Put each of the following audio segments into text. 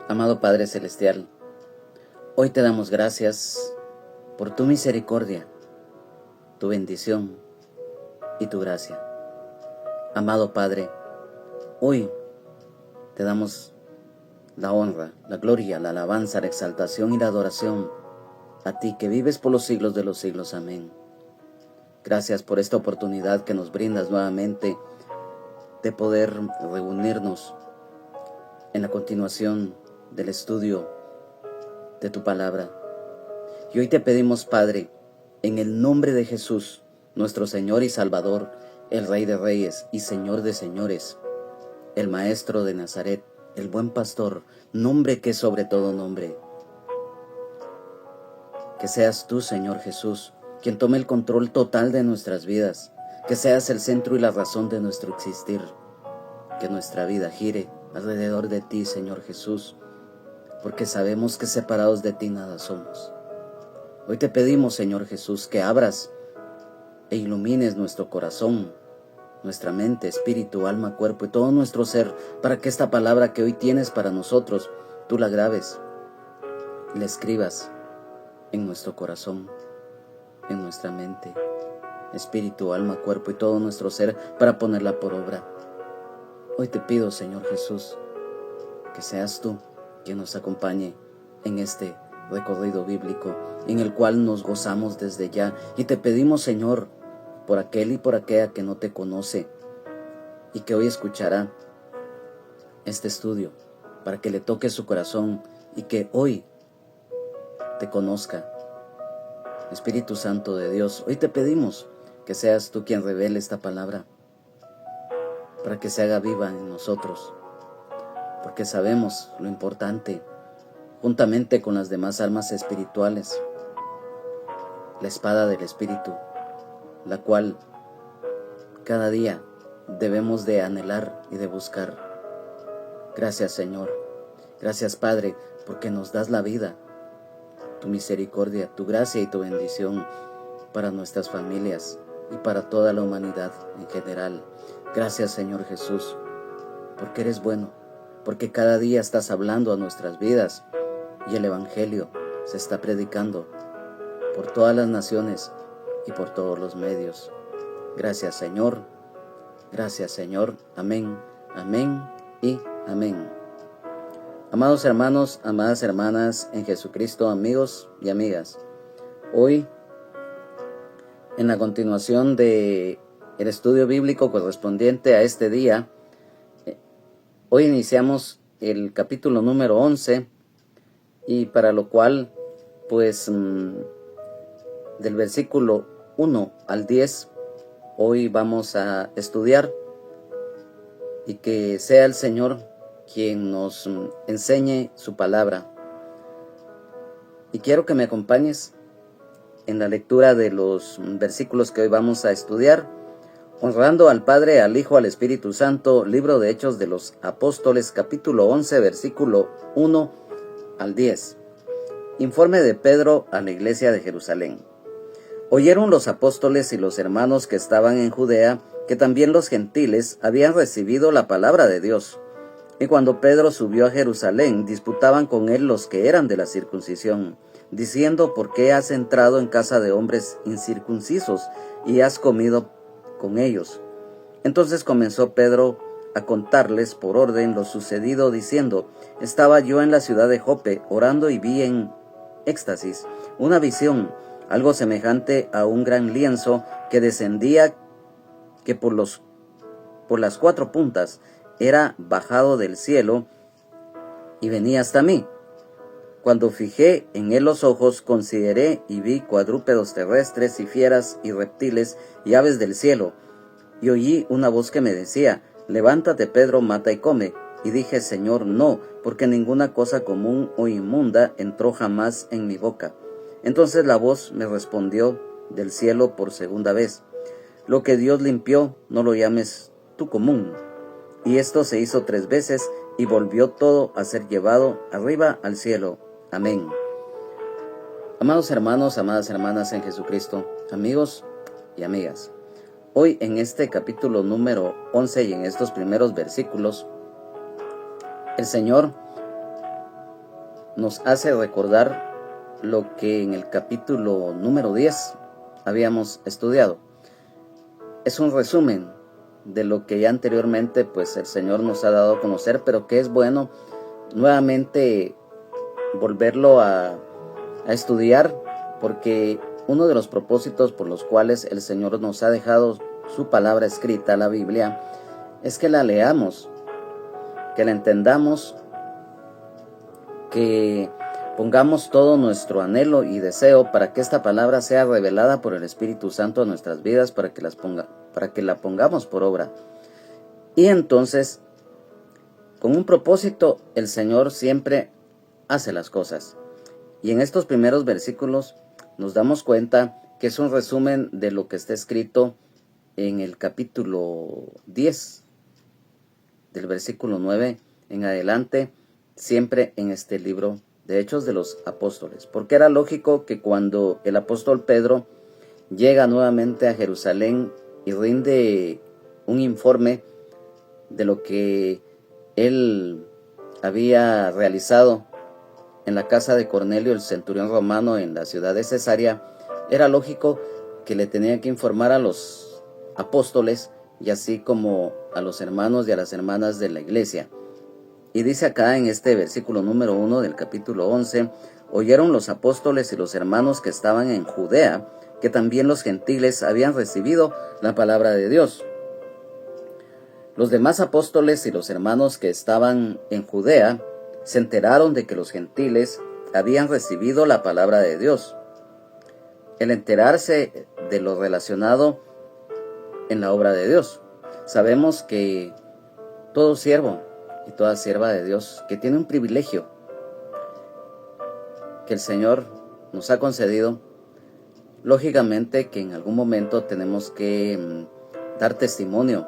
Amado Padre Celestial, hoy te damos gracias por tu misericordia, tu bendición y tu gracia. Amado Padre, hoy te damos la honra, la gloria, la alabanza, la exaltación y la adoración a ti que vives por los siglos de los siglos. Amén. Gracias por esta oportunidad que nos brindas nuevamente de poder reunirnos en la continuación del estudio de tu palabra. Y hoy te pedimos, Padre, en el nombre de Jesús, nuestro Señor y Salvador, el Rey de Reyes y Señor de Señores, el Maestro de Nazaret, el Buen Pastor, nombre que es sobre todo nombre. Que seas tú, Señor Jesús, quien tome el control total de nuestras vidas, que seas el centro y la razón de nuestro existir, que nuestra vida gire alrededor de ti, Señor Jesús, porque sabemos que separados de ti nada somos. Hoy te pedimos, Señor Jesús, que abras e ilumines nuestro corazón, nuestra mente, espíritu, alma, cuerpo y todo nuestro ser, para que esta palabra que hoy tienes para nosotros, tú la grabes y la escribas en nuestro corazón, en nuestra mente, espíritu, alma, cuerpo y todo nuestro ser, para ponerla por obra. Hoy te pido, Señor Jesús, que seas tú quien nos acompañe en este recorrido bíblico, en el cual nos gozamos desde ya. Y te pedimos, Señor, por aquel y por aquella que no te conoce y que hoy escuchará este estudio, para que le toque su corazón y que hoy te conozca. Espíritu Santo de Dios, hoy te pedimos que seas tú quien revele esta palabra, para que se haga viva en nosotros, porque sabemos lo importante, juntamente con las demás armas espirituales, la espada del Espíritu, la cual cada día debemos de anhelar y de buscar. Gracias, Señor. Gracias, Padre, porque nos das la vida, tu misericordia, tu gracia y tu bendición para nuestras familias y para toda la humanidad en general. Gracias, Señor Jesús, porque eres bueno, porque cada día estás hablando a nuestras vidas y el Evangelio se está predicando por todas las naciones y por todos los medios. Gracias, Señor. Gracias, Señor. Amén, amén y amén. Amados hermanos, amadas hermanas en Jesucristo, amigos y amigas, hoy, en la continuación de el estudio bíblico correspondiente a este día, hoy iniciamos el capítulo número 11, y para lo cual, pues, del versículo 1 al 10, hoy vamos a estudiar, y que sea el Señor quien nos enseñe su palabra. Y quiero que me acompañes en la lectura de los versículos que hoy vamos a estudiar, honrando al Padre, al Hijo, al Espíritu Santo. Libro de Hechos de los Apóstoles, capítulo 11, versículo 1 al 10. Informe de Pedro a la iglesia de Jerusalén. Oyeron los apóstoles y los hermanos que estaban en Judea que también los gentiles habían recibido la palabra de Dios. Y cuando Pedro subió a Jerusalén, disputaban con él los que eran de la circuncisión, diciendo: ¿por qué has entrado en casa de hombres incircuncisos y has comido con ellos? Entonces comenzó Pedro a contarles por orden lo sucedido, diciendo: estaba yo en la ciudad de Jope orando y vi en éxtasis una visión, algo semejante a un gran lienzo que descendía, que por las cuatro puntas era bajado del cielo y venía hasta mí. Cuando fijé en él los ojos, consideré y vi cuadrúpedos terrestres y fieras y reptiles y aves del cielo. Y oí una voz que me decía: levántate, Pedro, mata y come. Y dije: Señor, no, porque ninguna cosa común o inmunda entró jamás en mi boca. Entonces la voz me respondió del cielo por segunda vez: lo que Dios limpió, no lo llames tú común. Y esto se hizo 3 veces, y volvió todo a ser llevado arriba al cielo. Amén. Amados hermanos, amadas hermanas en Jesucristo, amigos y amigas, hoy en este capítulo número 11 y en estos primeros versículos, el Señor nos hace recordar lo que en el capítulo número 10 habíamos estudiado. Es un resumen de lo que ya anteriormente pues el Señor nos ha dado a conocer, pero que es bueno nuevamente volverlo a estudiar, porque uno de los propósitos por los cuales el Señor nos ha dejado su palabra escrita, la Biblia, es que la leamos, que la entendamos, que pongamos todo nuestro anhelo y deseo para que esta palabra sea revelada por el Espíritu Santo a nuestras vidas, para que la pongamos por obra. Y entonces, con un propósito, el Señor siempre hace las cosas. Y en estos primeros versículos nos damos cuenta que es un resumen de lo que está escrito en el capítulo 10, del versículo 9 en adelante, siempre en este libro de Hechos de los Apóstoles. Porque era lógico que cuando el apóstol Pedro llega nuevamente a Jerusalén y rinde un informe de lo que él había realizado en la casa de Cornelio, el centurión romano, en la ciudad de Cesarea, era lógico que le tenía que informar a los apóstoles y así como a los hermanos y a las hermanas de la iglesia. Y dice acá en este versículo número 1 del capítulo 11, oyeron los apóstoles y los hermanos que estaban en Judea, que también los gentiles habían recibido la palabra de Dios. Los demás apóstoles y los hermanos que estaban en Judea se enteraron de que los gentiles habían recibido la palabra de Dios. El enterarse de lo relacionado en la obra de Dios. Sabemos que todo siervo y toda sierva de Dios que tiene un privilegio que el Señor nos ha concedido, lógicamente que en algún momento tenemos que dar testimonio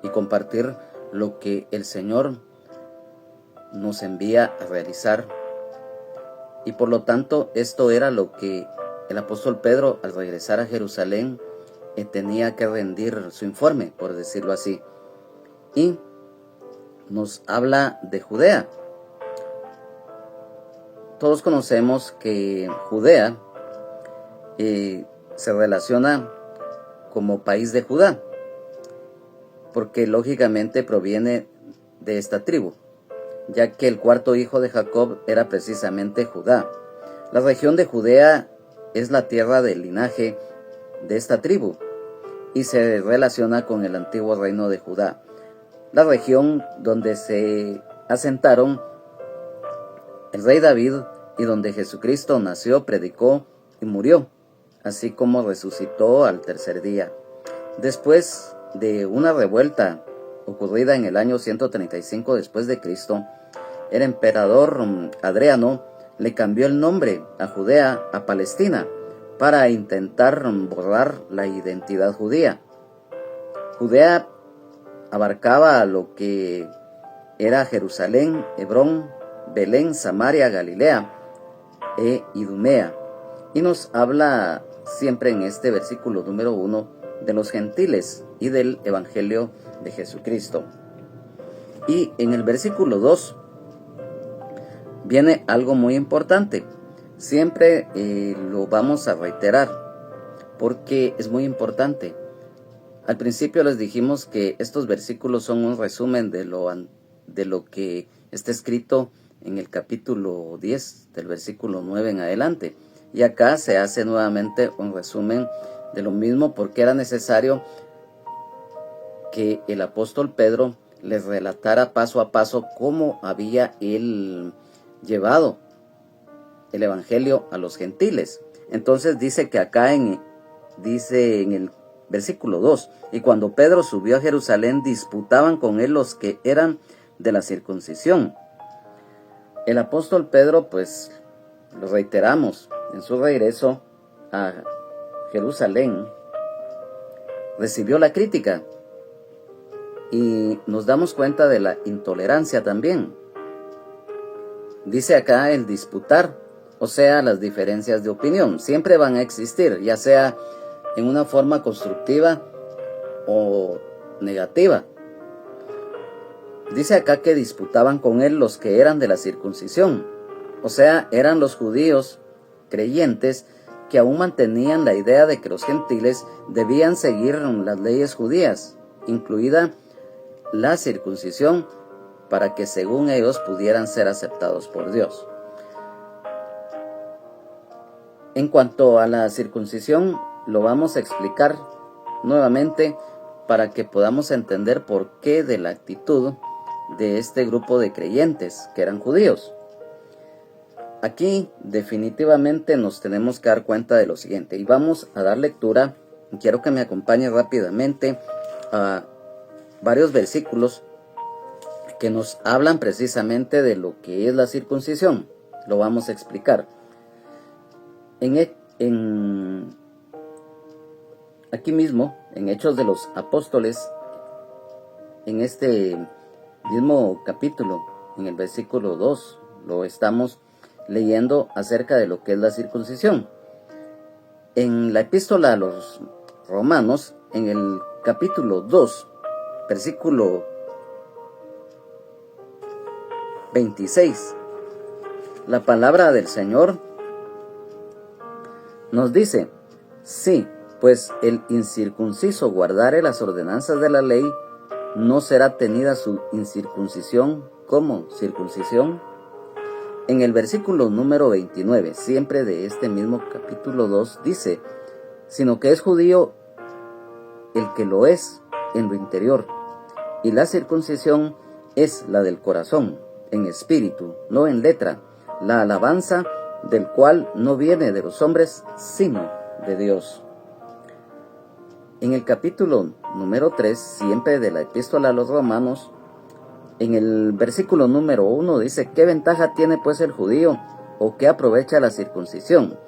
y compartir lo que el Señor nos envía a realizar. Y por lo tanto esto era lo que el apóstol Pedro, al regresar a Jerusalén, tenía que rendir su informe, por decirlo así. Y nos habla de Judea. Todos conocemos que Judea se relaciona como país de Judá, porque lógicamente proviene de esta tribu, ya que el cuarto hijo de Jacob era precisamente Judá. La región de Judea es la tierra del linaje de esta tribu y se relaciona con el antiguo reino de Judá, la región donde se asentaron el rey David y donde Jesucristo nació, predicó y murió, así como resucitó al tercer día. Después de una revuelta ocurrida en el año 135 después de Cristo, el emperador Adriano le cambió el nombre a Judea a Palestina para intentar borrar la identidad judía. Judea abarcaba lo que era Jerusalén, Hebrón, Belén, Samaria, Galilea e Idumea. Y nos habla siempre en este versículo número 1 de los gentiles y del evangelio de Jesucristo. Y en el versículo 2 viene algo muy importante. Siempre lo vamos a reiterar porque es muy importante. Al principio les dijimos que estos versículos son un resumen de lo que está escrito en el capítulo 10 del versículo 9 en adelante. Y acá se hace nuevamente un resumen de lo mismo porque era necesario que el apóstol Pedro les relatara paso a paso cómo había él llevado el evangelio a los gentiles. Entonces dice que acá dice en el versículo 2, y cuando Pedro subió a Jerusalén disputaban con él los que eran de la circuncisión. El apóstol Pedro, pues lo reiteramos, en su regreso a Jerusalén recibió la crítica y nos damos cuenta de la intolerancia también. Dice acá el disputar, o sea, las diferencias de opinión siempre van a existir, ya sea en una forma constructiva o negativa. Dice acá que disputaban con él los que eran de la circuncisión. O sea, eran los judíos creyentes que aún mantenían la idea de que los gentiles debían seguir las leyes judías, incluida la circuncisión, para que según ellos pudieran ser aceptados por Dios. En cuanto a la circuncisión, lo vamos a explicar nuevamente para que podamos entender por qué de la actitud de este grupo de creyentes que eran judíos. Aquí definitivamente nos tenemos que dar cuenta de lo siguiente, y vamos a dar lectura. Quiero que me acompañe rápidamente a varios versículos que nos hablan precisamente de lo que es la circuncisión. Lo vamos a explicar. Aquí mismo, en Hechos de los Apóstoles, en este mismo capítulo, en el versículo 2, lo estamos leyendo acerca de lo que es la circuncisión. En la epístola a los Romanos, en el capítulo 2, versículo 26, la palabra del Señor nos dice: sí, pues el incircunciso guardare las ordenanzas de la ley, no será tenida su incircuncisión como circuncisión. En el versículo número 29, siempre de este mismo capítulo 2, dice: sino que es judío el que lo es en lo interior, y la circuncisión es la del corazón, en espíritu, no en letra, la alabanza del cual no viene de los hombres, sino de Dios. En el capítulo número 3, siempre de la epístola a los Romanos, en el versículo número 1 dice: ¿qué ventaja tiene pues el judío, o qué aprovecha la circuncisión?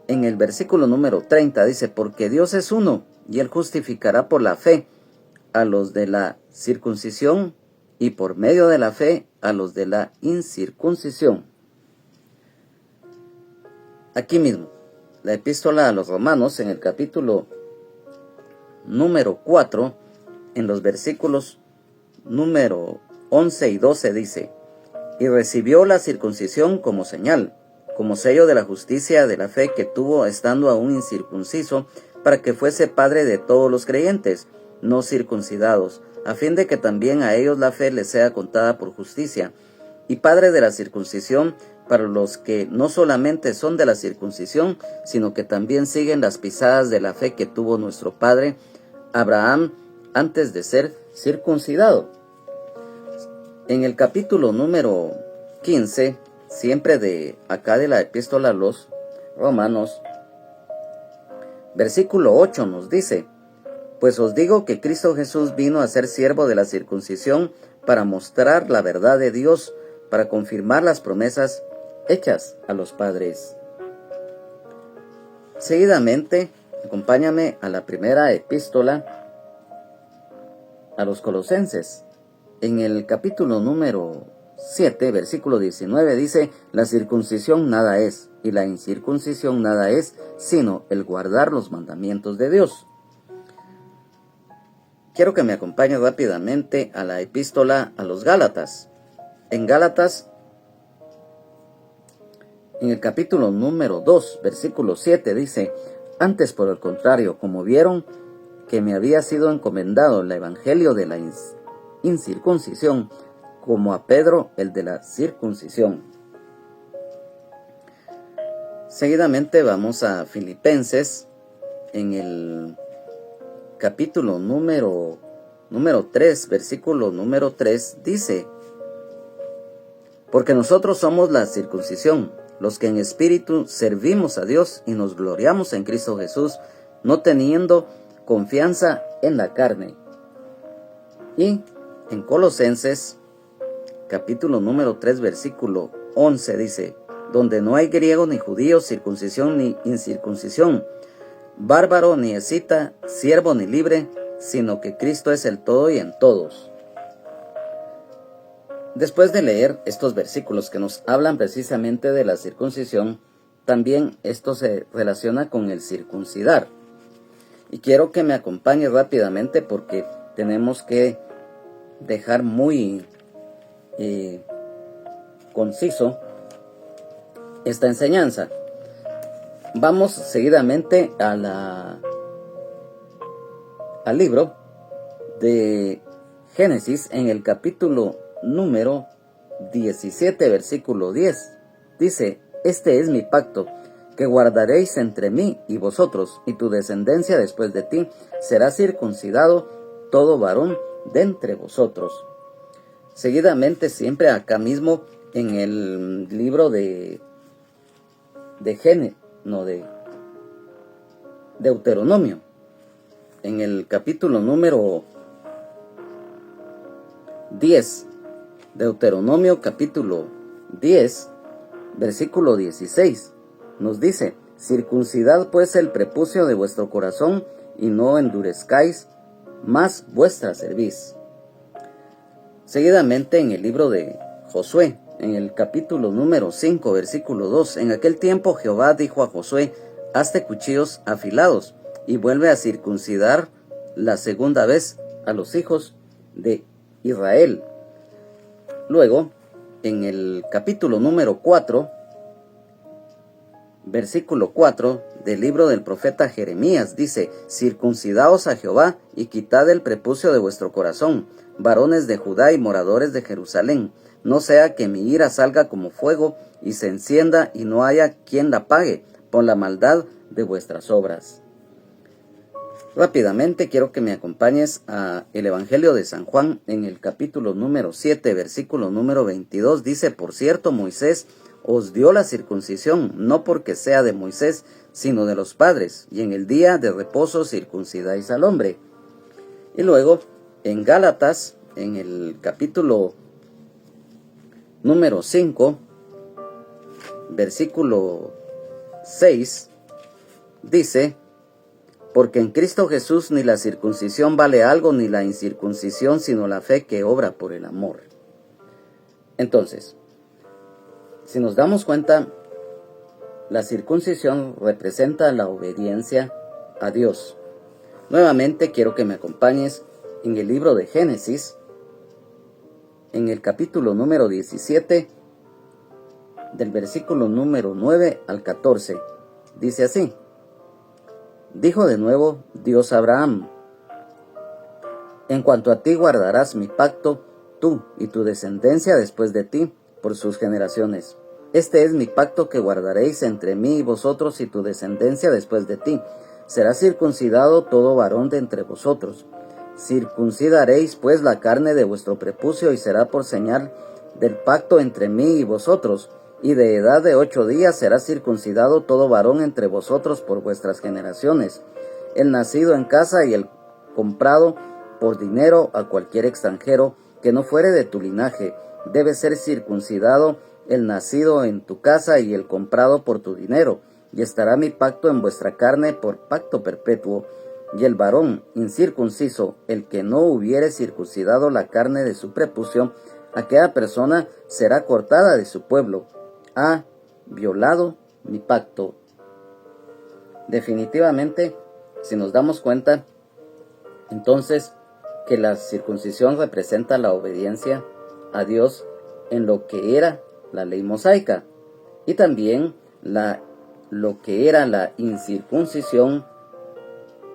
En el versículo número 30 dice: porque Dios es uno, y Él justificará por la fe a los de la circuncisión, y por medio de la fe a los de la incircuncisión. Aquí mismo, la epístola a los Romanos, en el capítulo número 4, en los versículos número 11 y 12 dice: y recibió la circuncisión como señal, como sello de la justicia de la fe que tuvo estando aún incircunciso, para que fuese padre de todos los creyentes no circuncidados, a fin de que también a ellos la fe les sea contada por justicia, y padre de la circuncisión para los que no solamente son de la circuncisión, sino que también siguen las pisadas de la fe que tuvo nuestro padre Abraham antes de ser circuncidado. En el capítulo número 15, siempre de acá de la epístola a los Romanos, versículo 8 nos dice: pues os digo que Cristo Jesús vino a ser siervo de la circuncisión para mostrar la verdad de Dios, para confirmar las promesas hechas a los padres. Seguidamente, acompáñame a la primera epístola a los Colosenses. En el capítulo número 7, versículo 19 dice: la circuncisión nada es, y la incircuncisión nada es, sino el guardar los mandamientos de Dios. Quiero que me acompañe rápidamente a la epístola a los Gálatas. En Gálatas, en el capítulo número 2, versículo 7 dice: antes por el contrario, como vieron que me había sido encomendado el evangelio de la incircuncisión, como a Pedro el de la circuncisión. Seguidamente vamos a Filipenses, en el capítulo número 3, versículo número 3, dice: porque nosotros somos la circuncisión, los que en espíritu servimos a Dios y nos gloriamos en Cristo Jesús, no teniendo confianza en la carne. Y en Colosenses, capítulo número 3, versículo 11 dice: donde no hay griego ni judío, circuncisión ni incircuncisión, bárbaro ni escita, siervo ni libre, sino que Cristo es el todo y en todos. Después de leer estos versículos que nos hablan precisamente de la circuncisión, también esto se relaciona con el circuncidar. Y quiero que me acompañe rápidamente porque tenemos que dejar muy conciso esta enseñanza. Vamos seguidamente al libro de Génesis, en el capítulo número 17, versículo 10. Dice: este es mi pacto, que guardaréis entre mí y vosotros, y tu descendencia después de ti. Será circuncidado todo varón de entre vosotros. Seguidamente, siempre acá mismo, en el libro de Deuteronomio, en el capítulo número 10, Deuteronomio capítulo 10, versículo 16, nos dice: circuncidad pues el prepucio de vuestro corazón, y no endurezcáis más vuestra cerviz. Seguidamente, en el libro de Josué, en el capítulo número 5, versículo 2, en aquel tiempo Jehová dijo a Josué: hazte cuchillos afilados, y vuelve a circuncidar la segunda vez a los hijos de Israel. Luego, en el capítulo número 4, versículo 4 del libro del profeta Jeremías, dice: circuncidaos a Jehová y quitad el prepucio de vuestro corazón, varones de Judá y moradores de Jerusalén, no sea que mi ira salga como fuego y se encienda y no haya quien la pague por la maldad de vuestras obras. Rápidamente quiero que me acompañes a el Evangelio de San Juan, en el capítulo número 7, versículo número 22. Dice: por cierto, Moisés os dio la circuncisión, no porque sea de Moisés, sino de los padres, y en el día de reposo circuncidáis al hombre. Y luego, en Gálatas, en el capítulo número 5, versículo 6, dice: porque en Cristo Jesús ni la circuncisión vale algo, ni la incircuncisión, sino la fe que obra por el amor. Entonces, si nos damos cuenta, la circuncisión representa la obediencia a Dios. Nuevamente quiero que me acompañes en el libro de Génesis, en el capítulo número 17, del versículo número 9 al 14. Dice así: dijo de nuevo Dios a Abraham: en cuanto a ti guardarás mi pacto, tú y tu descendencia después de ti, por sus generaciones. Este es mi pacto que guardaréis entre mí y vosotros y tu descendencia después de ti. Será circuncidado todo varón de entre vosotros. Circuncidaréis pues la carne de vuestro prepucio, y será por señal del pacto entre mí y vosotros. Y de edad de 8 días será circuncidado todo varón entre vosotros por vuestras generaciones, el nacido en casa y el comprado por dinero a cualquier extranjero que no fuere de tu linaje. Debe ser circuncidado el nacido en tu casa y el comprado por tu dinero, y estará mi pacto en vuestra carne por pacto perpetuo. Y el varón incircunciso, el que no hubiere circuncidado la carne de su prepucio, aquella persona será cortada de su pueblo. Ha violado mi pacto. Definitivamente, si nos damos cuenta, entonces, que la circuncisión representa la obediencia a Dios en lo que era la ley mosaica, y también lo que era la incircuncisión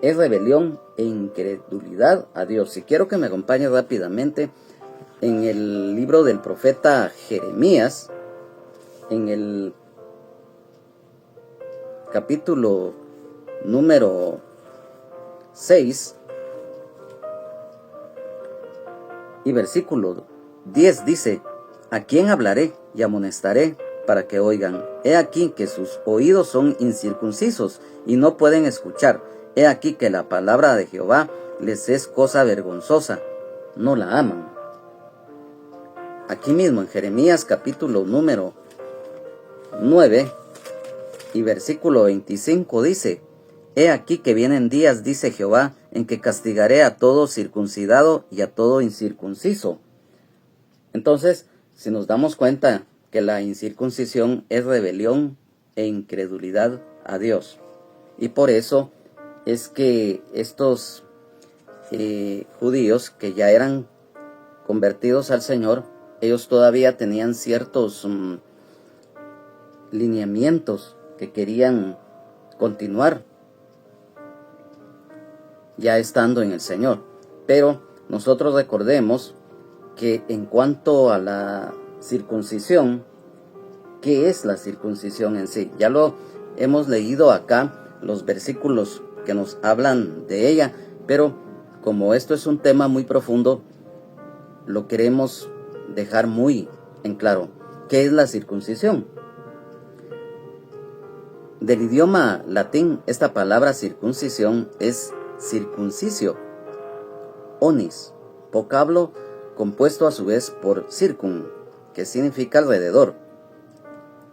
es rebelión e incredulidad a Dios. Y quiero que me acompañe rápidamente en el libro del profeta Jeremías, en el capítulo número 6 y versículo 10 dice: ¿a quién hablaré y amonestaré para que oigan? He aquí que sus oídos son incircuncisos y no pueden escuchar. He aquí que la palabra de Jehová les es cosa vergonzosa, no la aman. Aquí mismo en Jeremías capítulo número 9 y versículo 25 dice: he aquí que vienen días, dice Jehová, en que castigaré a todo circuncidado y a todo incircunciso. Entonces, si nos damos cuenta que la incircuncisión es rebelión e incredulidad a Dios, y por eso es que estos judíos que ya eran convertidos al Señor, ellos todavía tenían ciertos lineamientos que querían continuar ya estando en el Señor. Pero nosotros recordemos que en cuanto a la circuncisión, ¿qué es la circuncisión en sí? Ya lo hemos leído acá, los versículos que nos hablan de ella, pero como esto es un tema muy profundo, lo queremos dejar muy en claro. ¿Qué es la circuncisión? Del idioma latín, esta palabra circuncisión es circuncisio, onis, vocablo compuesto a su vez por circum, que significa alrededor,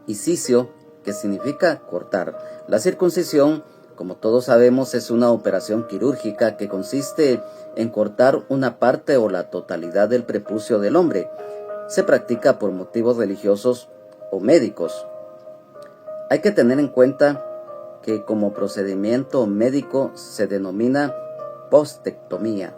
y cisio, que significa cortar. La circuncisión, como todos sabemos, es una operación quirúrgica que consiste en cortar una parte o la totalidad del prepucio del hombre. Se practica por motivos religiosos o médicos. Hay que tener en cuenta que como procedimiento médico se denomina postectomía.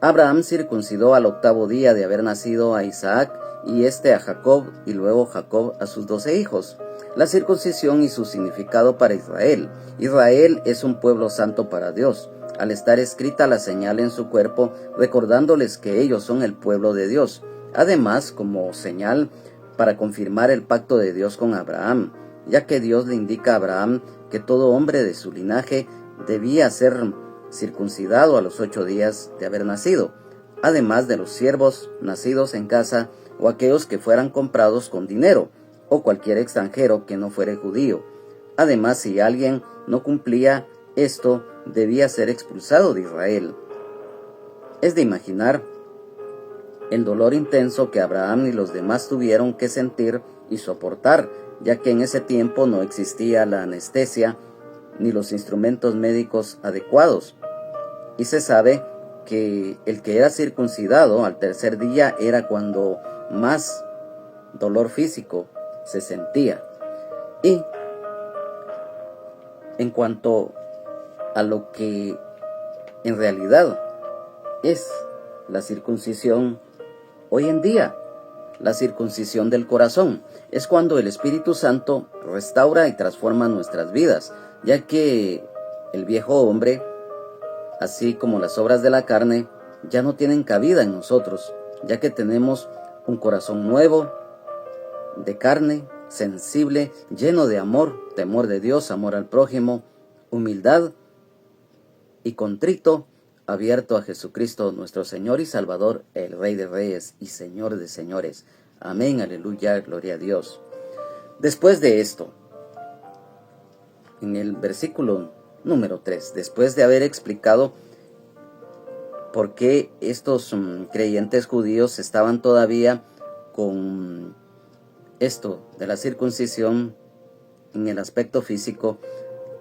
Abraham circuncidó al 8º día de haber nacido a Isaac y este a Jacob, y luego Jacob a sus 12 hijos. La circuncisión y su significado para Israel. Israel es un pueblo santo para Dios, al estar escrita la señal en su cuerpo, recordándoles que ellos son el pueblo de Dios. Además, como señal para confirmar el pacto de Dios con Abraham, ya que Dios le indica a Abraham que todo hombre de su linaje debía ser circuncidado a los 8 días de haber nacido, además de los siervos nacidos en casa o aquellos que fueran comprados con dinero, o cualquier extranjero que no fuera judío. Además, si alguien no cumplía esto, debía ser expulsado de Israel. Es de imaginar el dolor intenso que Abraham y los demás tuvieron que sentir y soportar, ya que en ese tiempo no existía la anestesia ni los instrumentos médicos adecuados. Y se sabe que el que era circuncidado al 3er día era cuando más dolor físico se sentía. Y en cuanto a lo que en realidad es la circuncisión hoy en día, la circuncisión del corazón, es cuando el Espíritu Santo restaura y transforma nuestras vidas, ya que el viejo hombre, así como las obras de la carne, ya no tienen cabida en nosotros, ya que tenemos un corazón nuevo, de carne, sensible, lleno de amor, temor de Dios, amor al prójimo, humildad y contrito, abierto a Jesucristo, nuestro Señor y Salvador, el Rey de Reyes y Señor de Señores. Amén, aleluya, gloria a Dios. Después de esto, en el versículo número 3, después de haber explicado por qué estos creyentes judíos estaban todavía con esto de la circuncisión en el aspecto físico,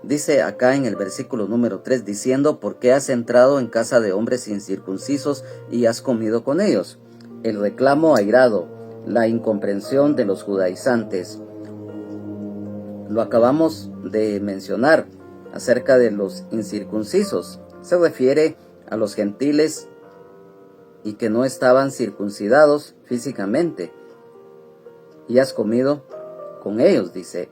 dice acá en el versículo número 3, diciendo: ¿por qué has entrado en casa de hombres incircuncisos y has comido con ellos? El reclamo airado, la incomprensión de los judaizantes. Lo acabamos de mencionar acerca de los incircuncisos. Se refiere a los gentiles y que no estaban circuncidados físicamente. Y has comido con ellos, dice.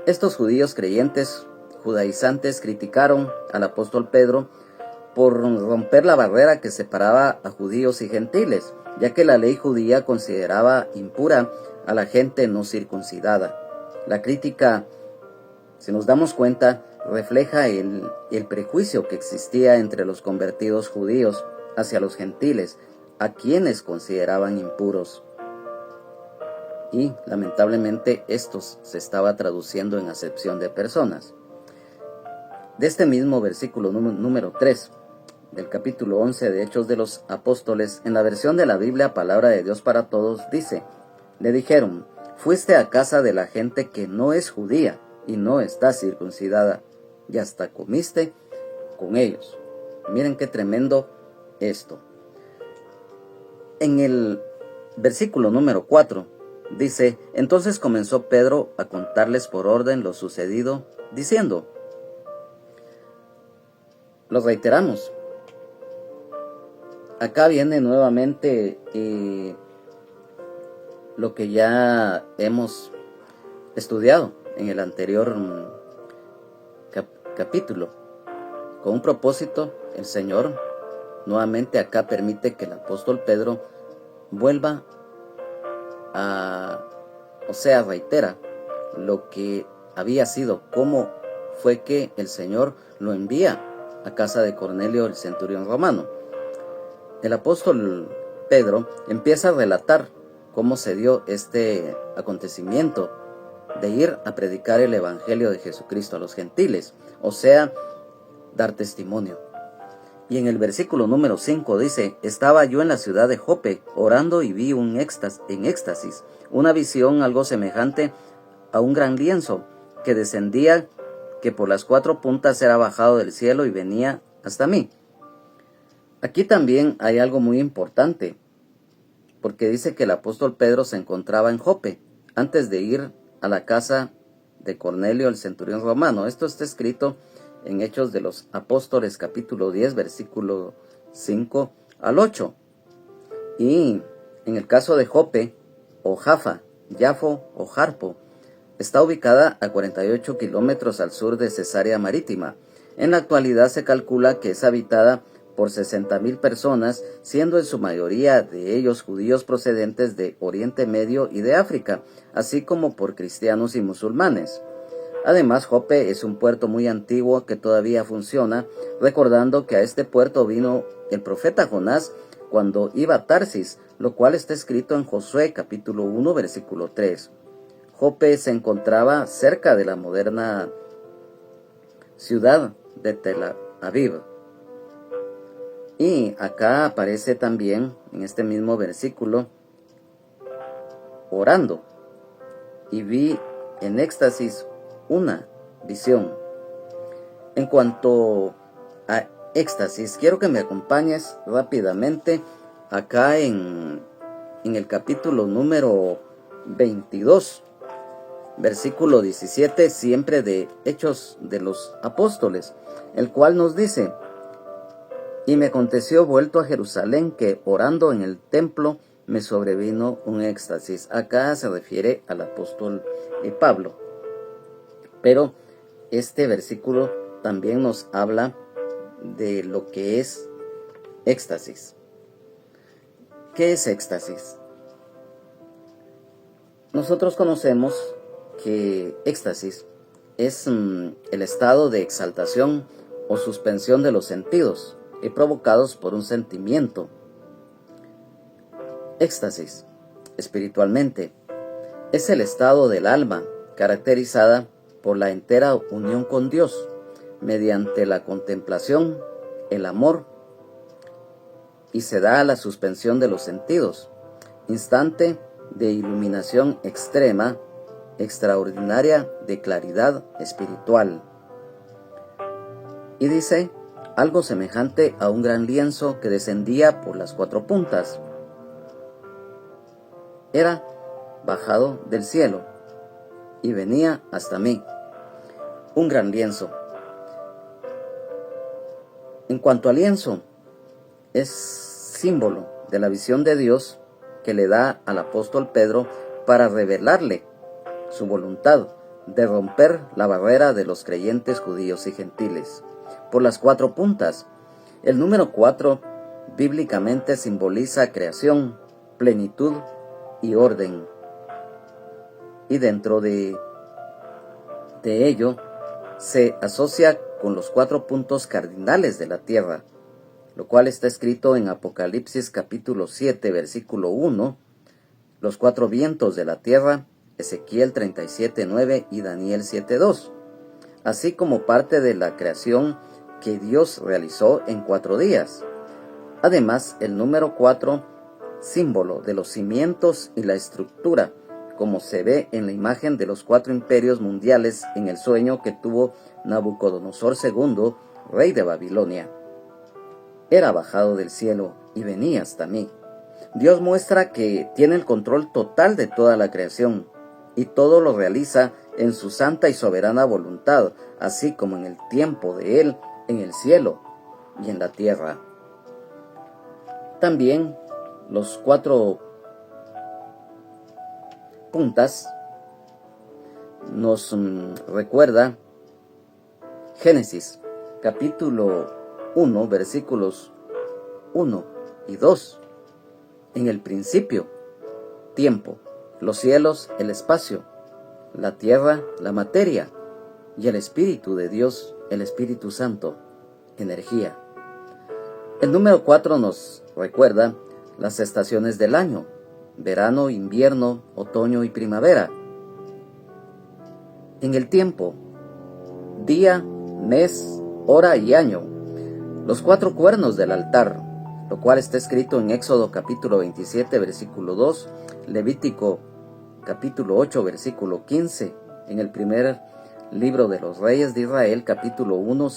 Estos judíos creyentes judaizantes criticaron al apóstol Pedro por romper la barrera que separaba a judíos y gentiles, ya que la ley judía consideraba impura a la gente no circuncidada. La crítica, si nos damos cuenta, refleja el prejuicio que existía entre los convertidos judíos hacia los gentiles, a quienes consideraban impuros. Y lamentablemente estos se estaba traduciendo en acepción de personas. De este mismo versículo número 3 del capítulo 11 de Hechos de los Apóstoles, en la versión de la Biblia Palabra de Dios para Todos, dice: le dijeron: fuiste a casa de la gente que no es judía y no está circuncidada, y hasta comiste con ellos. Miren qué tremendo esto. En el versículo número 4 dice: entonces comenzó Pedro a contarles por orden lo sucedido, diciendo, lo reiteramos, acá viene nuevamente lo que ya hemos estudiado en el anterior capítulo. Con un propósito, el Señor nuevamente acá permite que el apóstol Pedro vuelva reitera lo que había sido, cómo fue que el Señor lo envía a casa de Cornelio, el centurión romano. El apóstol Pedro empieza a relatar cómo se dio este acontecimiento de ir a predicar el evangelio de Jesucristo a los gentiles, dar testimonio. Y en el versículo número 5 dice: estaba yo en la ciudad de Jope orando y vi en éxtasis una visión algo semejante a un gran lienzo que descendía, que por las 4 puntas era bajado del cielo y venía hasta mí. Aquí también hay algo muy importante, porque dice que el apóstol Pedro se encontraba en Jope antes de ir a la casa de Cornelio, el centurión romano. Esto está escrito en Hechos de los Apóstoles, capítulo 10, versículo 5 al 8. Y en el caso de Jope, o Jaffa, Jafo o Jarpo, está ubicada a 48 kilómetros al sur de Cesarea Marítima. En la actualidad se calcula que es habitada por 60,000 personas, siendo en su mayoría de ellos judíos procedentes de Oriente Medio y de África, así como por cristianos y musulmanes. Además, Jope es un puerto muy antiguo que todavía funciona, recordando que a este puerto vino el profeta Jonás cuando iba a Tarsis, lo cual está escrito en Josué capítulo 1, versículo 3. Jope se encontraba cerca de la moderna ciudad de Tel Aviv. Y acá aparece también, en este mismo versículo, orando, y vi en éxtasis una visión. En cuanto a éxtasis, quiero que me acompañes rápidamente acá en el capítulo número 22, versículo 17, siempre de Hechos de los Apóstoles, el cual nos dice: y me aconteció vuelto a Jerusalén que orando en el templo me sobrevino un éxtasis. Acá se refiere al apóstol Pablo. Pero este versículo también nos habla de lo que es éxtasis. ¿Qué es éxtasis? Nosotros conocemos que éxtasis es el estado de exaltación o suspensión de los sentidos y provocados por un sentimiento. Éxtasis, espiritualmente, es el estado del alma caracterizada por la entera unión con Dios, mediante la contemplación, el amor, y se da a la suspensión de los sentidos, instante de iluminación extrema, extraordinaria de claridad espiritual. Y dice: algo semejante a un gran lienzo que descendía por las 4 puntas. Era bajado del cielo y venía hasta mí. Un gran lienzo. En cuanto al lienzo, es símbolo de la visión de Dios que le da al apóstol Pedro para revelarle su voluntad de romper la barrera de los creyentes judíos y gentiles. Por las 4 puntas. El número 4 bíblicamente simboliza creación, plenitud y orden. Y dentro de ello se asocia con los 4 puntos cardinales de la tierra, lo cual está escrito en Apocalipsis capítulo 7, versículo 1, los 4 vientos de la tierra, Ezequiel 37:9 y Daniel 7:2, así como parte de la creación que Dios realizó en 4 días. Además, el número 4, símbolo de los cimientos y la estructura, como se ve en la imagen de los 4 imperios mundiales en el sueño que tuvo Nabucodonosor II, rey de Babilonia. Era bajado del cielo y venía hasta mí. Dios muestra que tiene el control total de toda la creación y todo lo realiza en su santa y soberana voluntad, así como en el tiempo de Él, en el cielo y en la tierra. También los 4 puntas nos recuerda Génesis capítulo 1, versículos 1 y 2. En el principio, tiempo, los cielos, el espacio, la tierra, la materia, y el Espíritu de Dios, el Espíritu Santo, energía. El número 4 nos recuerda las estaciones del año: verano, invierno, otoño y primavera. En el tiempo, día, mes, hora y año. Los 4 cuernos del altar, lo cual está escrito en Éxodo capítulo 27, versículo 2, Levítico capítulo 8, versículo 15, en el primer libro de los Reyes de Israel, capítulo 1,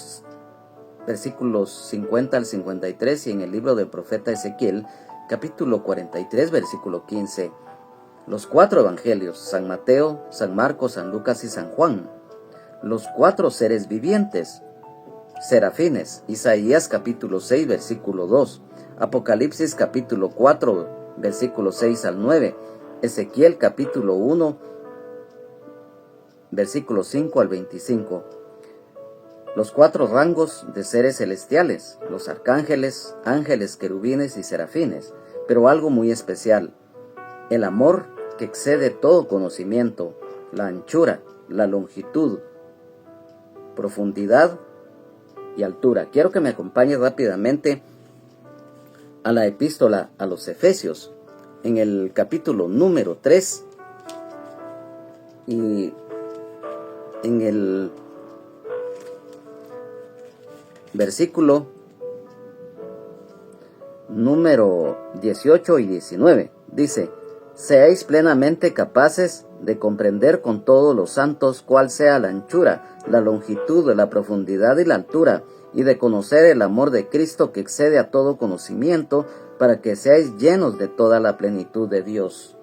versículos 50 al 53, y en el libro del profeta Ezequiel, capítulo 43, versículo 15. Los 4 evangelios, San Mateo, San Marcos, San Lucas y San Juan. Los 4 seres vivientes, serafines, Isaías capítulo 6, versículo 2, Apocalipsis capítulo 4, versículo 6 al 9, Ezequiel capítulo 1, versículo 5 al 25. Los 4 rangos de seres celestiales, los arcángeles, ángeles, querubines y serafines, pero algo muy especial: el amor que excede todo conocimiento, la anchura, la longitud, profundidad y altura. Quiero que me acompañe rápidamente a la epístola a los Efesios, en el capítulo número 3, y en el versículo número 18 y 19, dice: seáis plenamente capaces de comprender con todos los santos cuál sea la anchura, la longitud, la profundidad y la altura, y de conocer el amor de Cristo que excede a todo conocimiento, para que seáis llenos de toda la plenitud de Dios.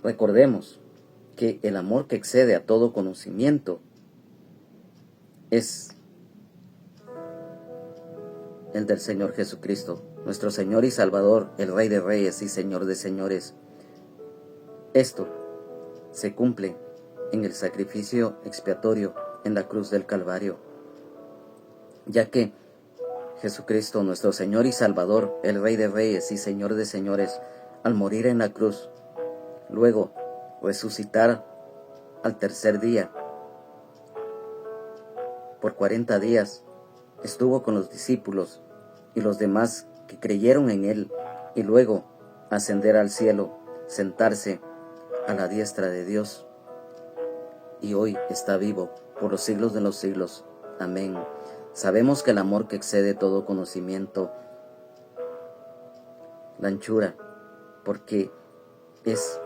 Recordemos que el amor que excede a todo conocimiento es el del Señor Jesucristo, nuestro Señor y Salvador, el Rey de Reyes y Señor de Señores. Esto se cumple en el sacrificio expiatorio en la cruz del Calvario, ya que Jesucristo, nuestro Señor y Salvador, el Rey de Reyes y Señor de Señores, al morir en la cruz, luego resucitar al tercer día, por 40 días, estuvo con los discípulos y los demás que creyeron en Él, y luego ascender al cielo, sentarse a la diestra de Dios, y hoy está vivo por los siglos de los siglos. Amén. Sabemos que el amor que excede todo conocimiento, la anchura, porque es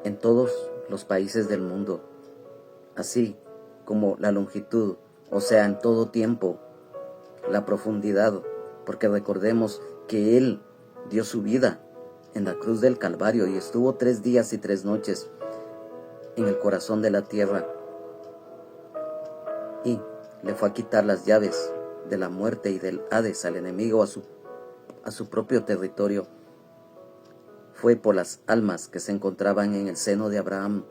en todos los países del mundo, así como la longitud, o sea, en todo tiempo, la profundidad, porque recordemos que Él dio su vida en la cruz del Calvario y estuvo 3 días y 3 noches en el corazón de la tierra, y le fue a quitar las llaves de la muerte y del Hades al enemigo a su propio territorio. Fue por las almas que se encontraban en el seno de Abraham.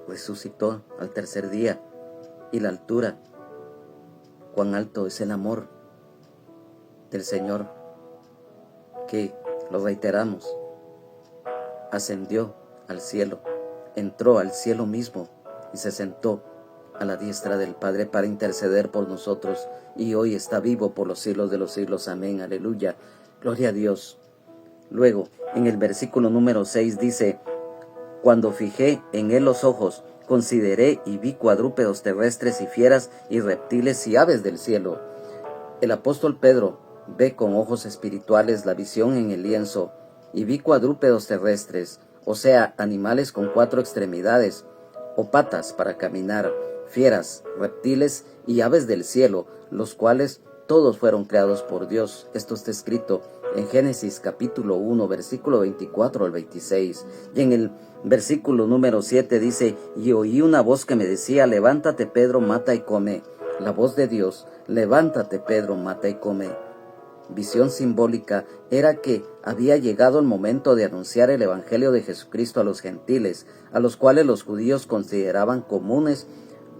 Resucitó al tercer día, y la altura, cuán alto es el amor del Señor, que, lo reiteramos, ascendió al cielo, entró al cielo mismo y se sentó a la diestra del Padre para interceder por nosotros, y hoy está vivo por los siglos de los siglos. Amén, aleluya, gloria a Dios. Luego, en el versículo número 6 dice: cuando fijé en Él los ojos, consideré y vi cuadrúpedos terrestres y fieras y reptiles y aves del cielo. El apóstol Pedro ve con ojos espirituales la visión en el lienzo, y vi cuadrúpedos terrestres, o sea, animales con 4 extremidades o patas para caminar, fieras, reptiles y aves del cielo, los cuales todos fueron creados por Dios. Esto está escrito en Génesis capítulo 1, versículo 24 al 26. Y en el versículo número 7 dice: y oí una voz que me decía: levántate, Pedro, mata y come. La voz de Dios: levántate, Pedro, mata y come. visión simbólica era que había llegado el momento de anunciar el Evangelio de Jesucristo a los gentiles, a los cuales los judíos consideraban comunes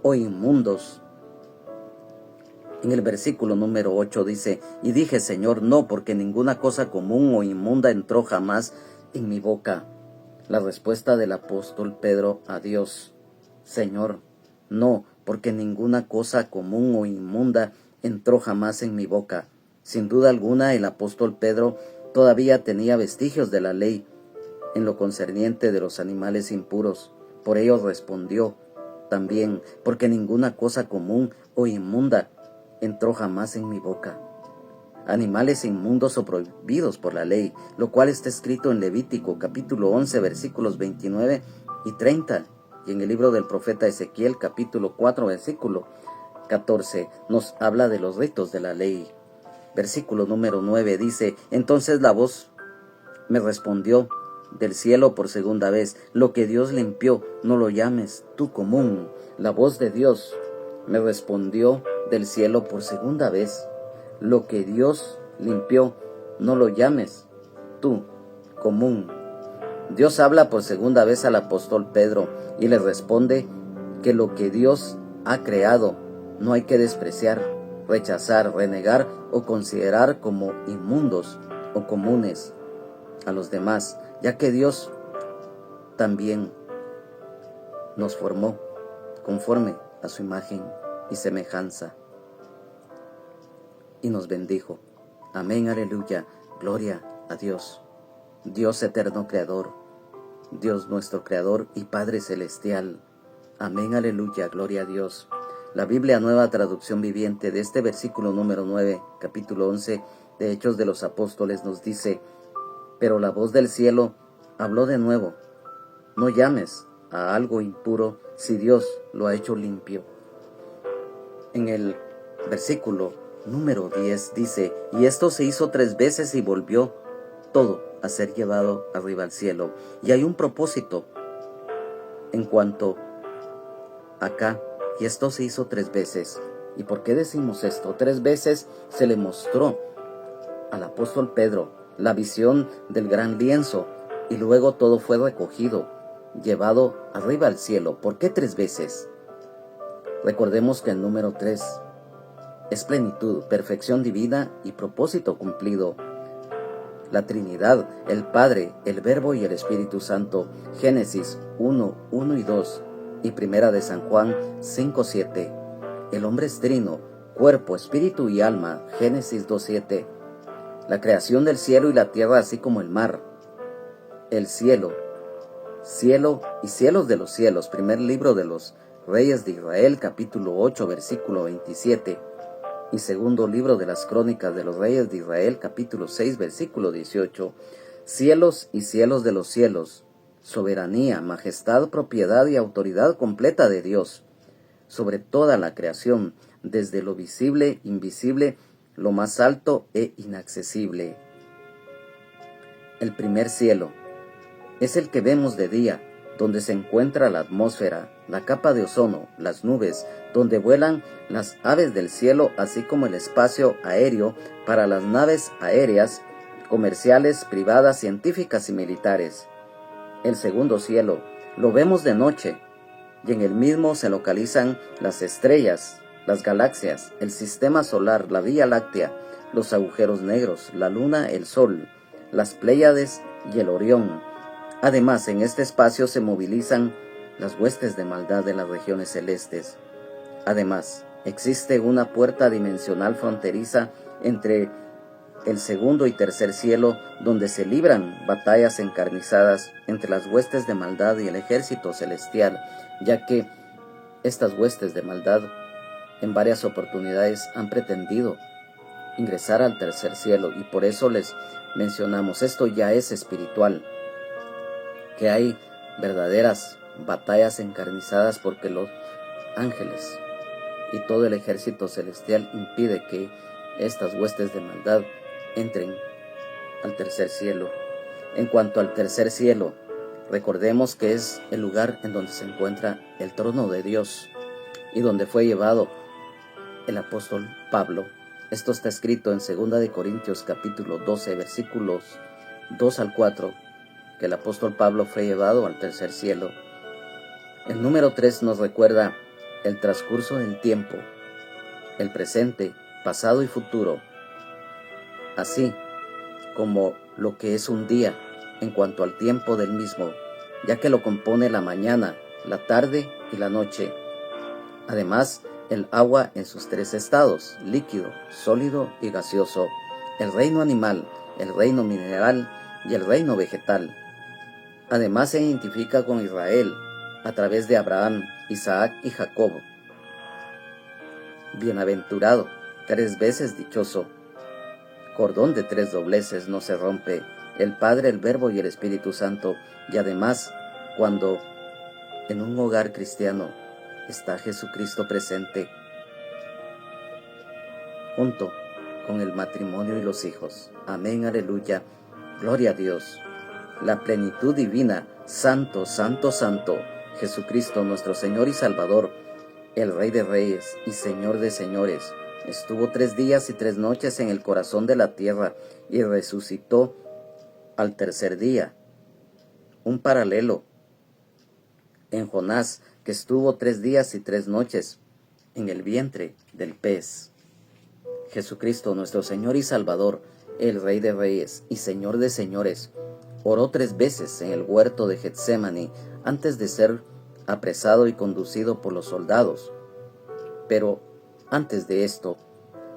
o inmundos. En el versículo número 8 dice: y dije, Señor, no, porque ninguna cosa común o inmunda entró jamás en mi boca. La respuesta del apóstol Pedro a Dios: Señor, no, porque ninguna cosa común o inmunda entró jamás en mi boca. Sin duda alguna, el apóstol Pedro todavía tenía vestigios de la ley en lo concerniente de los animales impuros. Por ello respondió también: porque ninguna cosa común o inmunda entró jamás en mi boca. Animales inmundos o prohibidos por la ley, lo cual está escrito en Levítico capítulo 11 versículos 29 y 30, y en el libro del profeta Ezequiel capítulo 4 versículo 14 nos habla de los ritos de la ley. Versículo número 9 dice: entonces la voz me respondió del cielo por segunda vez: lo que Dios limpió, no lo llames tú común. La voz de Dios me respondió del cielo por segunda vez: lo que Dios limpió, no lo llames tú común. Dios habla por segunda vez al apóstol Pedro y le responde que lo que Dios ha creado no hay que despreciar, rechazar, renegar o considerar como inmundos o comunes a los demás, ya que Dios también nos formó conforme a su imagen y semejanza y nos bendijo. Amén, aleluya, gloria a Dios. Dios eterno creador, Dios nuestro creador y Padre celestial. Amén, aleluya, gloria a Dios. La Biblia Nueva Traducción Viviente de este versículo número 9, capítulo 11 de Hechos de los Apóstoles nos dice: pero la voz del cielo habló de nuevo: no llames a algo impuro si Dios lo ha hecho limpio. En el versículo número 10 dice: y esto se hizo 3 veces y volvió todo a ser llevado arriba al cielo. Y hay un propósito en cuanto acá: y esto se hizo 3 veces. ¿Y por qué decimos esto? 3 veces se le mostró al apóstol Pedro la visión del gran lienzo, y luego todo fue recogido, llevado arriba al cielo. ¿Por qué 3 veces? Recordemos que el número 3 es plenitud, perfección divina y propósito cumplido. La Trinidad, el Padre, el Verbo y el Espíritu Santo. Génesis 1, 1 y 2 y Primera de San Juan 5, 7. El hombre es trino, cuerpo, espíritu y alma. Génesis 2, 7. La creación del cielo y la tierra, así como el mar, el cielo, cielo y cielos de los cielos. Primer libro de los Reyes de Israel, capítulo 8, versículo 27. Y segundo libro de las Crónicas de los Reyes de Israel, capítulo 6, versículo 18. Cielos y cielos de los cielos, soberanía, majestad, propiedad y autoridad completa de Dios sobre toda la creación, desde lo visible, invisible, lo más alto e inaccesible. El primer cielo es el que vemos de día, donde se encuentra la atmósfera, la capa de ozono, las nubes, donde vuelan las aves del cielo, así como el espacio aéreo para las naves aéreas, comerciales, privadas, científicas y militares. El segundo cielo lo vemos de noche, y en el mismo se localizan las estrellas, las galaxias, el sistema solar, la Vía Láctea, los agujeros negros, la luna, el sol, las Pléyades y el Orión. Además, en este espacio se movilizan las huestes de maldad de las regiones celestes. Además, existe una puerta dimensional fronteriza entre el segundo y tercer cielo, donde se libran batallas encarnizadas entre las huestes de maldad y el ejército celestial, ya que estas huestes de maldad en varias oportunidades han pretendido ingresar al tercer cielo, y por eso les mencionamos, esto ya es espiritual, que hay verdaderas batallas encarnizadas porque los ángeles y todo el ejército celestial impide que estas huestes de maldad entren al tercer cielo. En cuanto al tercer cielo, recordemos que es el lugar en donde se encuentra el trono de Dios y donde fue llevado el apóstol Pablo Esto está escrito en 2 de Corintios capítulo 12, versículos 2 al 4, que el apóstol Pablo fue llevado al tercer cielo. El número 3 nos recuerda el transcurso del tiempo, el presente, pasado y futuro, así como lo que es un día en cuanto al tiempo del mismo, ya que lo compone la mañana, la tarde y la noche. Además, el agua en sus tres estados, líquido, sólido y gaseoso, el reino animal, el reino mineral y el reino vegetal. Además, se identifica con Israel a través de Abraham, Isaac y Jacob. Bienaventurado, 3 veces dichoso. Cordón de 3 dobleces no se rompe, el Padre, el Verbo y el Espíritu Santo. Y además, cuando en un hogar cristiano está Jesucristo presente, junto con el matrimonio y los hijos. Amén, aleluya, gloria a Dios. La plenitud divina, santo, santo, santo, Jesucristo nuestro Señor y Salvador, el Rey de Reyes y Señor de Señores, estuvo 3 días y 3 noches en el corazón de la tierra y resucitó al tercer día. Un paralelo en Jonás, que estuvo 3 días y 3 noches en el vientre del pez. Jesucristo nuestro Señor y Salvador, el Rey de Reyes y Señor de Señores, oró 3 veces en el huerto de Getsemaní antes de ser apresado y conducido por los soldados. Pero antes de esto,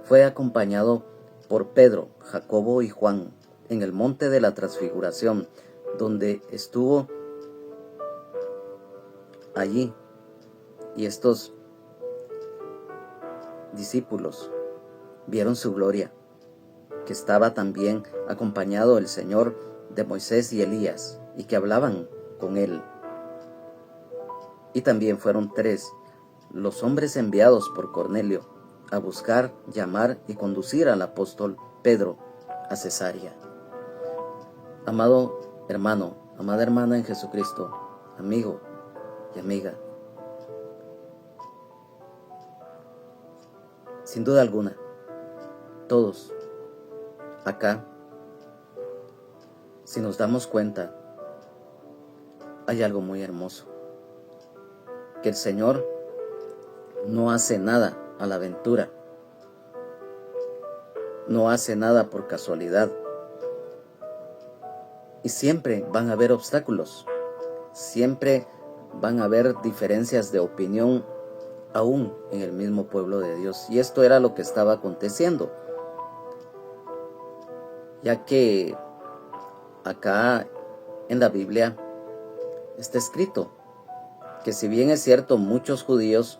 fue acompañado por Pedro, Jacobo y Juan en el monte de la Transfiguración, donde estuvo allí, y estos discípulos vieron su gloria, que estaba también acompañado el Señor de Moisés y Elías, y que hablaban con él. Y también fueron 3 los hombres enviados por Cornelio a buscar, llamar y conducir al apóstol Pedro a Cesarea. Amado hermano, amada hermana en Jesucristo, amigo y amiga, sin duda alguna, todos acá, si nos damos cuenta, hay algo muy hermoso, que el Señor no hace nada a la aventura, no hace nada por casualidad, y siempre van a haber obstáculos, siempre van a haber diferencias de opinión aún en el mismo pueblo de Dios. Y esto era lo que estaba aconteciendo, ya que acá en la Biblia está escrito que si bien es cierto muchos judíos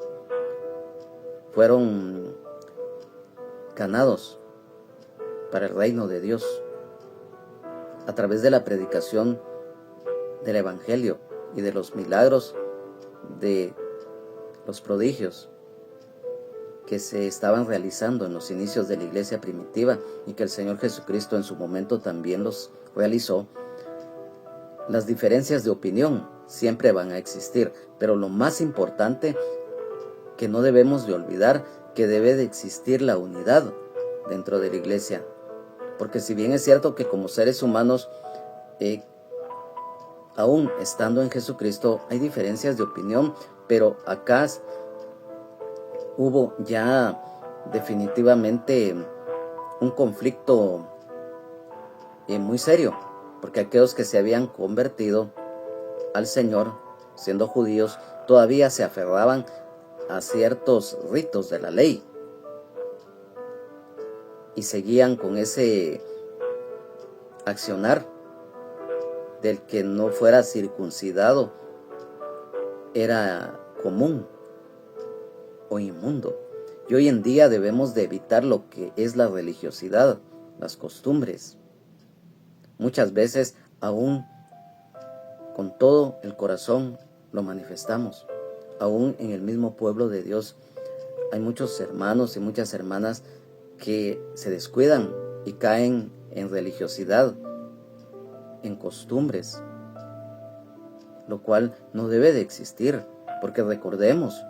fueron ganados para el reino de Dios a través de la predicación del Evangelio y de los milagros, de los prodigios que se estaban realizando en los inicios de la iglesia primitiva y que el Señor Jesucristo en su momento también los realizó, las diferencias de opinión siempre van a existir, pero lo más importante que no debemos de olvidar, que debe de existir la unidad dentro de la iglesia, porque si bien es cierto que como seres humanos, aún estando en Jesucristo, hay diferencias de opinión, pero acá hubo ya definitivamente un conflicto muy serio, porque aquellos que se habían convertido al Señor, siendo judíos, todavía se aferraban a ciertos ritos de la ley y seguían con ese accionar del que no fuera circuncidado era común o inmundo. Y hoy en día debemos de evitar lo que es la religiosidad, las costumbres. Muchas veces aún con todo el corazón lo manifestamos. Aún en el mismo pueblo de Dios hay muchos hermanos y muchas hermanas que se descuidan y caen en religiosidad, en costumbres, lo cual no debe de existir, porque recordemos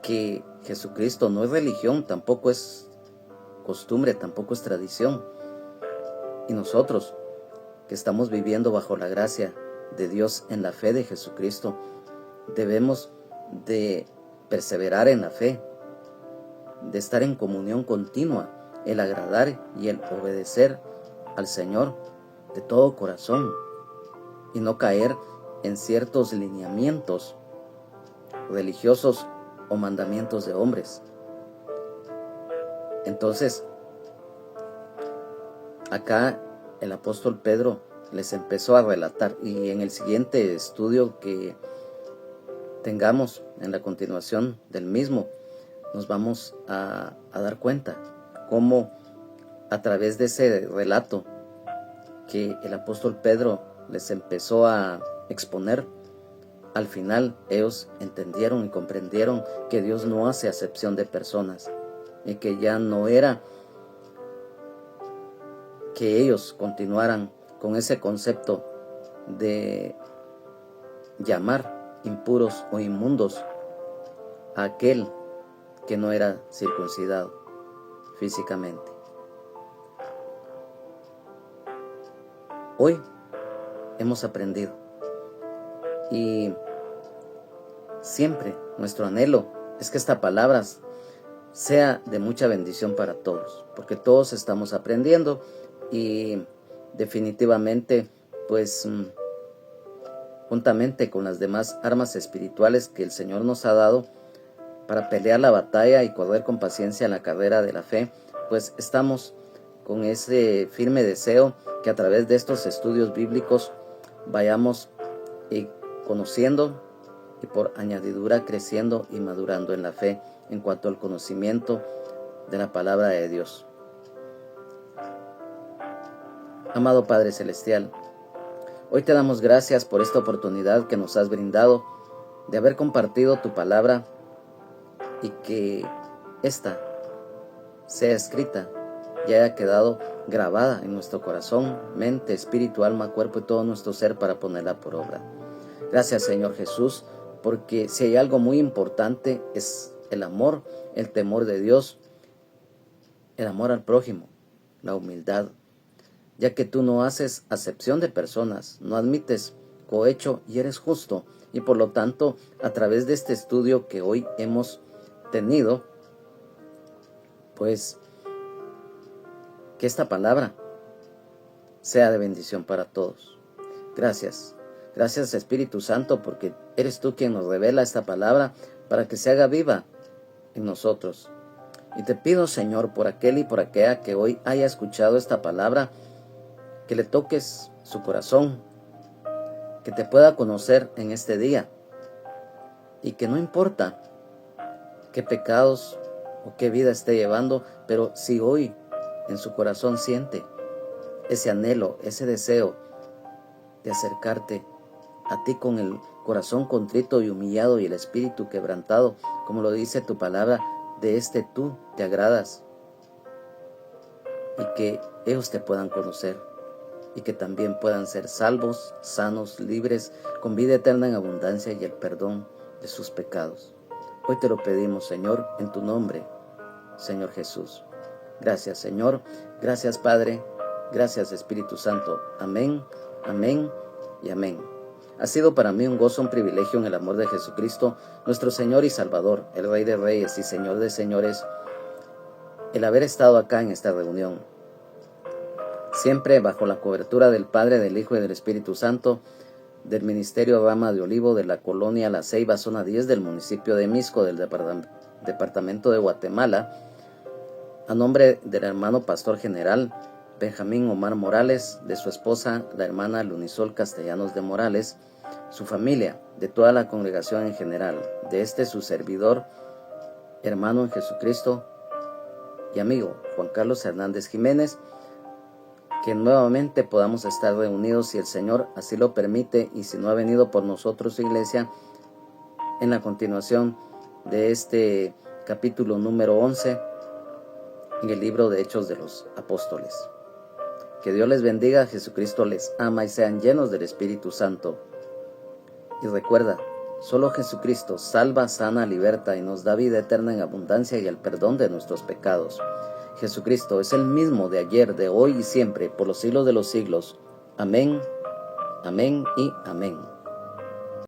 que Jesucristo no es religión, tampoco es costumbre, tampoco es tradición. Y nosotros, que estamos viviendo bajo la gracia de Dios en la fe de Jesucristo, debemos de perseverar en la fe, de estar en comunión continua, el agradar y el obedecer al Señor de todo corazón y no caer en ciertos lineamientos religiosos o mandamientos de hombres. Entonces, acá el apóstol Pedro les empezó a relatar, y en el siguiente estudio que tengamos en la continuación del mismo, nos vamos a dar cuenta cómo a través de ese relato que el apóstol Pedro les empezó a exponer, al final ellos entendieron y comprendieron que Dios no hace acepción de personas y que ya no era que ellos continuaran con ese concepto de llamar impuros o inmundos a aquel que no era circuncidado físicamente. Hoy hemos aprendido y siempre nuestro anhelo es que esta palabra sea de mucha bendición para todos, porque todos estamos aprendiendo y definitivamente pues juntamente con las demás armas espirituales que el Señor nos ha dado para pelear la batalla y correr con paciencia la carrera de la fe, pues estamos con ese firme deseo que a través de estos estudios bíblicos vayamos conociendo y por añadidura creciendo y madurando en la fe en cuanto al conocimiento de la palabra de Dios. Amado Padre Celestial, hoy te damos gracias por esta oportunidad que nos has brindado de haber compartido tu palabra y que ésta sea escrita y haya quedado grabada en nuestro corazón, mente, espíritu, alma, cuerpo y todo nuestro ser para ponerla por obra. Gracias, Señor Jesús, porque si hay algo muy importante es el amor, el temor de Dios, el amor al prójimo, la humildad, ya que tú no haces acepción de personas, no admites cohecho y eres justo. Y por lo tanto, a través de este estudio que hoy hemos tenido, pues que esta palabra sea de bendición para todos. Gracias. Gracias, Espíritu Santo, porque eres tú quien nos revela esta palabra para que se haga viva en nosotros. Y te pido, Señor, por aquel y por aquella que hoy haya escuchado esta palabra, que le toques su corazón, que te pueda conocer en este día y que no importa qué pecados o qué vida esté llevando, pero si hoy en su corazón siente ese anhelo, ese deseo de acercarte a ti con el corazón contrito y humillado y el espíritu quebrantado, como lo dice tu palabra, de este tú te agradas, y que ellos te puedan conocer y que también puedan ser salvos, sanos, libres, con vida eterna en abundancia y el perdón de sus pecados. Hoy te lo pedimos, Señor, en tu nombre, Señor Jesús. Gracias, Señor. Gracias, Padre. Gracias, Espíritu Santo. Amén, amén y amén. Ha sido para mí un gozo, un privilegio en el amor de Jesucristo, nuestro Señor y Salvador, el Rey de Reyes y Señor de Señores, el haber estado acá en esta reunión. Siempre bajo la cobertura del Padre, del Hijo y del Espíritu Santo, del Ministerio Rama de Olivo de la colonia La Ceiba, zona 10 del municipio de Mixco, del departamento de Guatemala, a nombre del hermano Pastor General Benjamín Omar Morales, de su esposa, la hermana Lunisol Castellanos de Morales, su familia, de toda la congregación en general, de su servidor, hermano en Jesucristo y amigo Juan Carlos Hernández Jiménez, que nuevamente podamos estar reunidos si el Señor así lo permite y si no ha venido por nosotros su iglesia, en la continuación de este capítulo número 11 en el libro de Hechos de los Apóstoles. Que Dios les bendiga, Jesucristo les ama y sean llenos del Espíritu Santo. Y recuerda, solo Jesucristo salva, sana, liberta y nos da vida eterna en abundancia y el perdón de nuestros pecados. Jesucristo es el mismo de ayer, de hoy y siempre, por los siglos de los siglos. Amén, amén y amén.